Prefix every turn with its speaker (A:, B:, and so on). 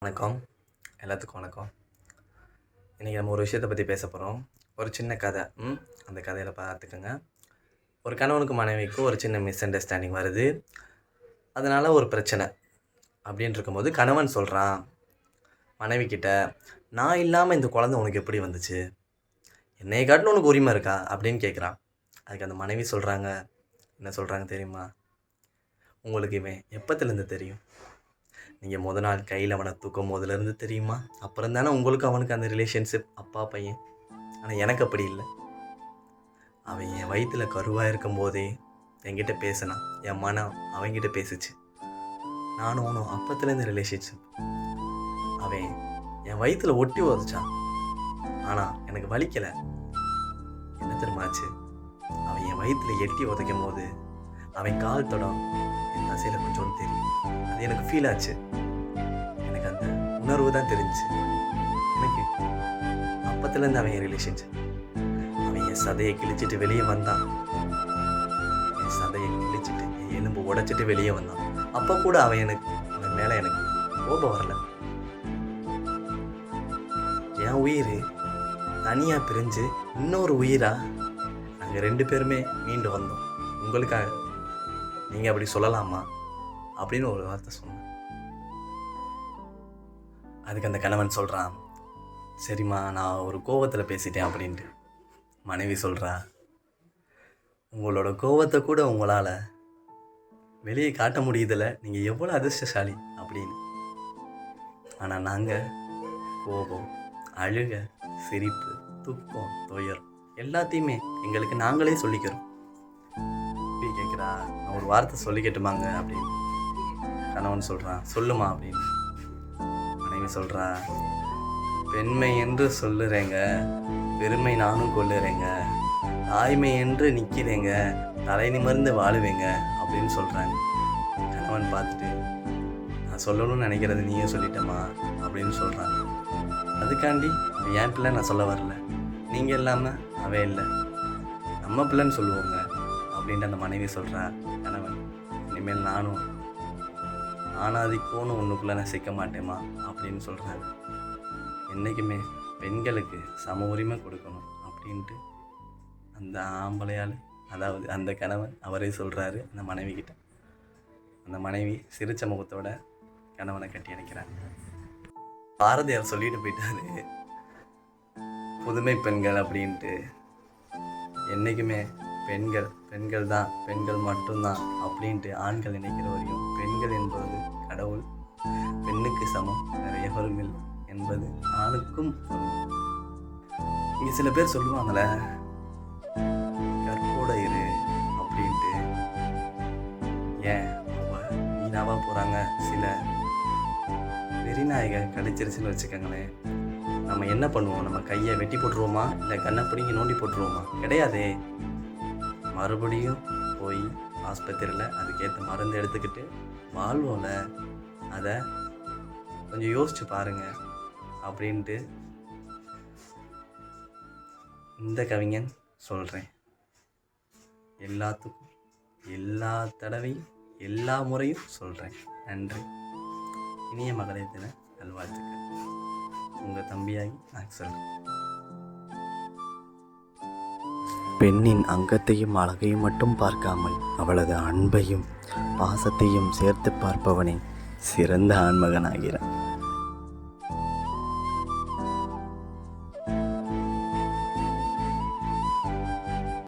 A: வணக்கம். எல்லாத்துக்கும் வணக்கம். இன்றைக்கி நம்ம ஒரு விஷயத்தை பற்றி பேச போகிறோம். ஒரு சின்ன கதை. அந்த கதையில் பார்த்துக்கோங்க. ஒரு கணவனுக்கு மனைவிக்கும் ஒரு சின்ன மிஸ் அண்டர்ஸ்டாண்டிங் வருது. அதனால் ஒரு பிரச்சனை அப்படின்னு இருக்கும்போது கணவன் சொல்கிறான் மனைவிக்கிட்ட, நான் இல்லாமல் இந்த குழந்தை உனக்கு எப்படி வந்துச்சு, என்னைய காட்டின உனக்கு உரிமை இருக்கா அப்படின்னு கேட்குறான். அதுக்கு அந்த மனைவி சொல்கிறாங்க, என்ன சொல்கிறாங்க தெரியுமா, உங்களுக்கு இவன் எப்போத்துலேருந்து தெரியும், நீங்கள் முத நாள் கையில் அவனை தூக்கும் போதுலேருந்து தெரியுமா, அப்புறம் தானே உங்களுக்கு அவனுக்கு அந்த ரிலேஷன்ஷிப் அப்பா பையன். ஆனால் எனக்கு அப்படி இல்லை. அவன் என் வயிற்றில் கருவாக இருக்கும் போதே என்கிட்ட பேசினான், என் மனம் அவன்கிட்ட பேசிச்சு. நானும் அவனும் அப்பத்துலேருந்து ரிலேஷன்ஷிப். அவன் என் வயிற்றில் ஒட்டி உதச்சான், ஆனால் எனக்கு வலிக்கலை. என்ன தெரியுமாச்சு, அவன் என் வயிற்றில் எட்டி உதைக்கும் போது அவன் கால் தொடம் என் தசையில் கொஞ்சோண்டு தெரியும். அது எனக்கு ஃபீல் ஆச்சு. எனக்கு அந்த உணர்வு தான் தெரிஞ்சிச்சு. எனக்கு அப்பத்துலேருந்து அவன் என் ரிலேஷன்ஷிப். அவன் என் சதையை கிழிச்சிட்டு வெளியே வந்தான். என் சதையை கிழிச்சிட்டு என் எலும்பு உடைச்சிட்டு வெளியே வந்தான். அப்போ கூட அவன் மேலே எனக்கு கோபம் வரல. என் உயிர் தனியாக பிரிஞ்சு இன்னொரு உயிராக நாங்கள் 2 பேருமே மீண்டு வந்தோம். உங்களுக்காக நீங்கள் அப்படி சொல்லலாமா அப்படின்னு ஒரு வார்த்தை சொன்னேன். அதுக்கு அந்த கணவன் சொல்கிறான், சரிம்மா நான் ஒரு கோவத்தில் பேசிட்டேன் அப்படின்ட்டு. மனைவி சொல்கிறா, உங்களோட கோவத்தை கூட உங்களால் வெளியே காட்ட முடியுதில்ல, நீங்கள் எவ்வளோ அதிர்ஷ்டசாலி அப்படின்னு. ஆனால் நாங்கள் கோபம், அழுக, சிரிப்பு, துக்கம், துயரம் எல்லாத்தையுமே எங்களுக்கு நாங்களே சொல்லிக்கிறோம். கேட்குறா, நான் ஒரு வார்த்தை சொல்லிக்கட்டுமாங்க அப்படின்னு. கணவன் சொல்கிறான், சொல்லுமா அப்படின்னு. மனைவி சொல்கிறா, பெண்மை என்று சொல்லுறேங்க, பெருமை நானும் கொள்ளுறேங்க, தாய்மை என்று நிற்கிறேங்க, தலை நிமிர்ந்து வாழுவேங்க அப்படின்னு சொல்கிறாங்க. கணவன் பார்த்துட்டு, நான் சொல்லணும்னு நினைக்கிறது நீயும் சொல்லிட்டமா அப்படின்னு சொல்கிறாங்க. அதுக்காண்டி என் பிள்ளை நான் சொல்ல வரல, நீங்கள் இல்லாமல் அவன் இல்லை, நம்ம பிள்ளைன்னு சொல்லுவோங்க அப்படின்ட்டு அந்த மனைவி சொல்கிறா. கணவன், இனிமேல் நானும் ஆணாதிக்கோன்னு ஒன்றுக்குள்ளே நான் சிக்க மாட்டேமா அப்படின்னு சொல்கிறாங்க. என்றைக்குமே பெண்களுக்கு சம உரிமை கொடுக்கணும் அப்படின்ட்டு அந்த ஆம்பளையால், அதாவது அந்த கணவன் அவரே சொல்கிறாரு அந்த மனைவி கிட்ட. அந்த மனைவி சிரிச்ச முகத்தோட கணவனை கட்டி அணைக்கிறாங்க. பாரதியார் சொல்லிட்டு போயிட்டாரு, புதுமை பெண்கள் அப்படின்ட்டு. என்றைக்குமே பெண்கள் தான், பெண்கள் மட்டும்தான் அப்படின்ட்டு ஆண்கள் நினைக்கிற வரையும் பெண்கள் என்பது கடவுள், பெண்ணுக்கு சமம் நிறைய வரும் என்பது ஆணுக்கும். இங்கே சில பேர் சொல்லுவாங்களே, கற்போட இரு அப்படின்ட்டு. ஏன் வீணாவாக போகிறாங்க. சில வெறிநாயகை கடிச்சிருச்சுன்னு வச்சுக்கோங்களேன், நம்ம என்ன பண்ணுவோம், நம்ம கையை வெட்டி போட்டுருவோமா, இல்லை கண்ணை பிடிங்கி நோண்டி போட்டுருவோமா? கிடையாதே. மறுபடியும் போய் ஆஸ்பத்திரியில் அதுக்கேற்ற மருந்து எடுத்துக்கிட்டு வாழ்வோம்ல, அதை கொஞ்சம் யோசிச்சு பாருங்கள் அப்படின்ட்டு இந்த கவிஞன் சொல்கிறேன். எல்லாத்துக்கும் எல்லா தடவையும் எல்லா முறையும் சொல்கிறேன். நன்றி. இனிய மகளிர் தின நல்வாழ்த்துக்கள். உங்கள் தம்பியாகி நான் சொல்கிறேன்.
B: பெண்ணின் அங்கத்தையும் அழகையும் மட்டும் பார்க்காமல் அவளது அன்பையும் பாசத்தையும் சேர்த்து பார்ப்பவனே சிறந்த ஆண்மகனாகிறான்.